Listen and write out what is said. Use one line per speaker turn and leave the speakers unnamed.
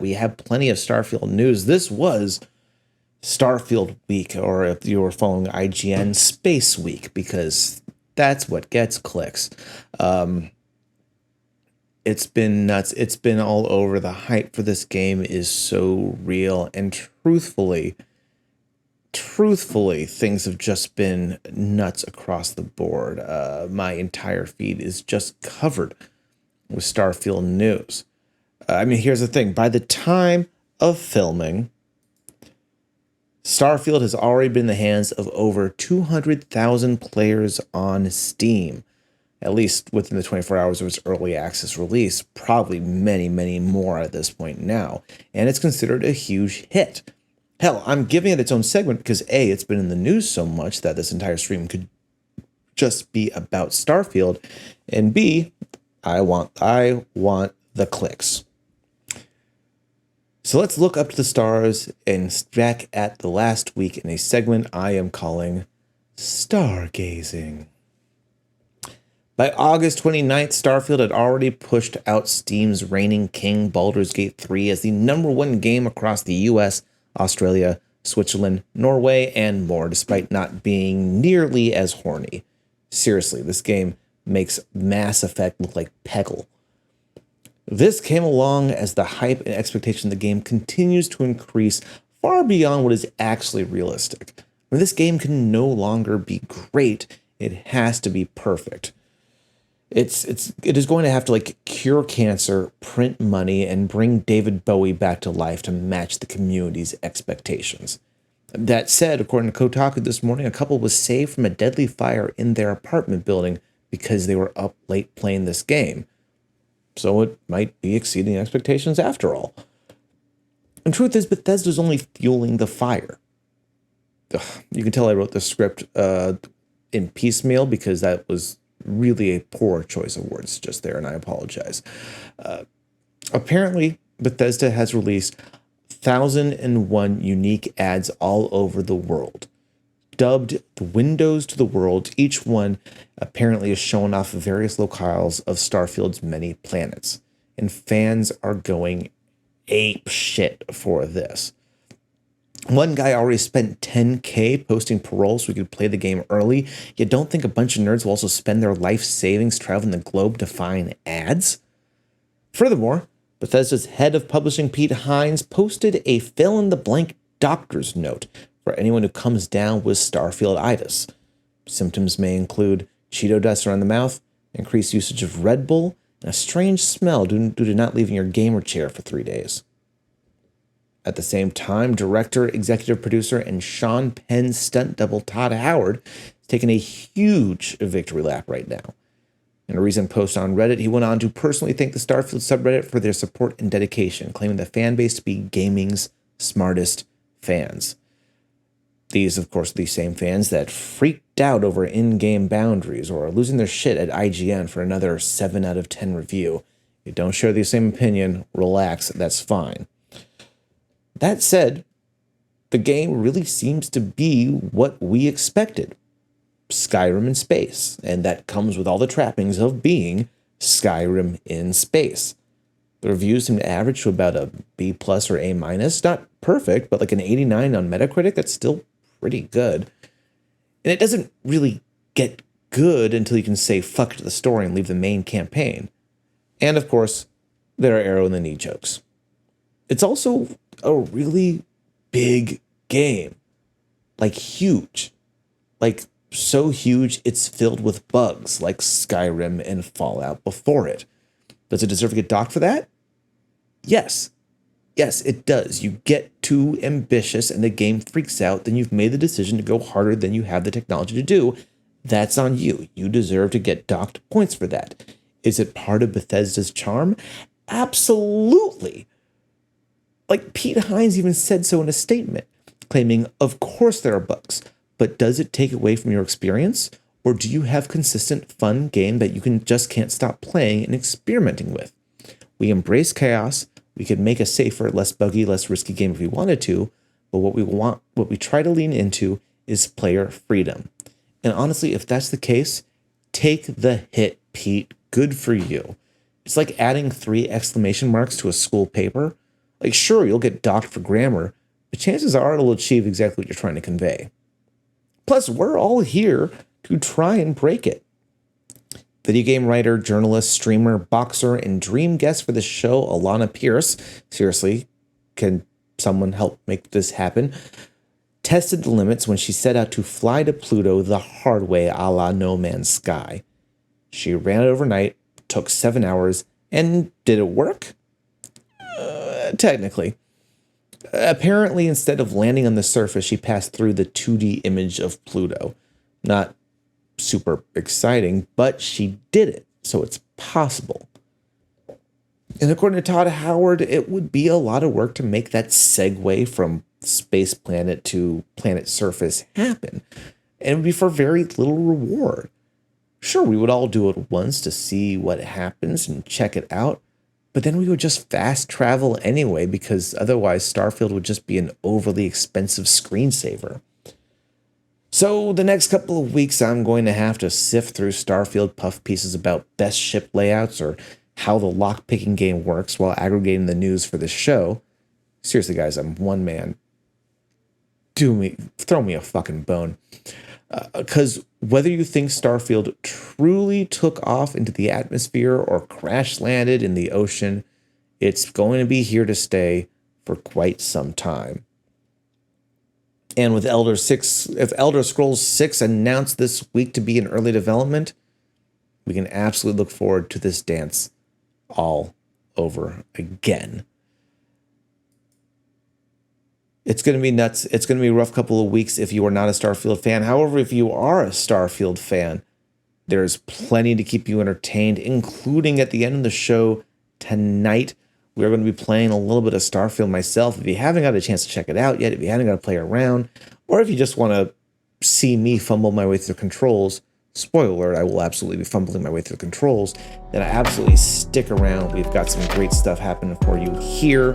We have plenty of Starfield news. This was Starfield week, or if you were following IGN, Space Week, because that's what gets clicks. Um, it's been nuts. It's been all over. The hype for this game is so real, and truthfully, things have just been nuts across the board. My entire feed is just covered with Starfield news. I mean, here's the thing. By the time of filming, Starfield has already been in the hands of over 200,000 players on Steam, at least within the 24 hours of its early access release, probably many, many more at this point now, and it's considered a huge hit. Hell, I'm giving it its own segment because A, it's been in the news so much that this entire stream could just be about Starfield, and B, I want the clicks. So let's look up to the stars and back at the last week in a segment I am calling Stargazing. By August 29th, Starfield had already pushed out Steam's reigning king Baldur's Gate 3 as the #1 game across the US, Australia, Switzerland, Norway, and more, despite not being nearly as horny. Seriously, this game makes Mass Effect look like Peggle. This came along as the hype and expectation of the game continues to increase far beyond what is actually realistic. When this game can no longer be great, it has to be perfect. It is going to have to cure cancer, print money, and bring David Bowie back to life to match the community's expectations. That said, according to Kotaku this morning, a couple was saved from a deadly fire in their apartment building because they were up late playing this game. So it might be exceeding expectations after all. And truth is, Bethesda's only fueling the fire. Ugh, you can tell I wrote the script in piecemeal because that was really a poor choice of words just there, and I apologize. Apparently, Bethesda has released 1,001 unique ads all over the world. Dubbed the windows to the world, each one apparently is showing off various locales of Starfield's many planets. And fans are going ape shit for this. One guy already spent $10K posting parole so he could play the game early. You don't think a bunch of nerds will also spend their life savings traveling the globe to find ads? Furthermore, Bethesda's head of publishing, Pete Hines, posted a fill-in-the-blank doctor's note for anyone who comes down with Starfield-itis. Symptoms may include Cheeto dust around the mouth, increased usage of Red Bull, and a strange smell due to not leaving your gamer chair for 3 days. At the same time, director, executive producer, and Sean Penn's stunt double Todd Howard is taking a huge victory lap right now. In a recent post on Reddit, he went on to personally thank the Starfield subreddit for their support and dedication, claiming the fan base to be gaming's smartest fans. These, of course, are the same fans that freaked out over in-game boundaries or are losing their shit at IGN for another 7 out of 10 review. If you don't share the same opinion, relax, that's fine. That said, the game really seems to be what we expected. Skyrim in space, and that comes with all the trappings of being Skyrim in space. The reviews seem to average to about a B+ or A-. Not perfect, but like an 89 on Metacritic, that's still pretty good. And it doesn't really get good until you can say fuck to the story and leave the main campaign. And of course, there are arrow in the knee jokes. It's also a really big game. Like huge. Like so huge it's filled with bugs like Skyrim and Fallout before it. Does it deserve to get docked for that? Yes. Yes, it does. You get too ambitious and the game freaks out, then you've made the decision to go harder than you have the technology to do. That's on you. You deserve to get docked points for that. Is it part of Bethesda's charm? Absolutely. Like Pete Hines even said so in a statement, claiming, of course there are bugs, but does it take away from your experience? Or do you have consistent, fun game that you can't stop playing and experimenting with? We embrace chaos. We could make a safer, less buggy, less risky game if we wanted to, but what we try to lean into is player freedom. And honestly, if that's the case, take the hit, Pete. Good for you. It's like adding 3 exclamation marks to a school paper. Like, sure, you'll get docked for grammar, but chances are it'll achieve exactly what you're trying to convey. Plus, we're all here to try and break it. Video game writer, journalist, streamer, boxer, and dream guest for the show, Alana Pierce, seriously, can someone help make this happen, tested the limits when she set out to fly to Pluto the hard way a la No Man's Sky. She ran it overnight, took 7 hours, and did it work? Technically. Apparently, instead of landing on the surface, she passed through the 2D image of Pluto. Not super exciting, but she did it, so it's possible. And according to Todd Howard, it would be a lot of work to make that segue from space planet to planet surface happen. And it would be for very little reward. Sure, we would all do it once to see what happens and check it out, but then we would just fast travel anyway because otherwise Starfield would just be an overly expensive screensaver. So the next couple of weeks I'm going to have to sift through Starfield puff pieces about best ship layouts or how the lockpicking game works while aggregating the news for this show. Seriously, guys, I'm one man. Throw me a fucking bone. Because whether you think Starfield truly took off into the atmosphere or crash landed in the ocean, it's going to be here to stay for quite some time. And with Elder Scrolls 6 announced this week to be in early development, we can absolutely look forward to this dance all over again. It's going to be nuts. It's going to be a rough couple of weeks if you are not a Starfield fan. However, if you are a Starfield fan, there's plenty to keep you entertained, including at the end of the show tonight. We're going to be playing a little bit of Starfield myself. If you haven't got a chance to check it out yet, if you haven't got to play around, or if you just want to see me fumble my way through the controls, spoiler alert, I will absolutely be fumbling my way through the controls, then I absolutely stick around. We've got some great stuff happening for you here.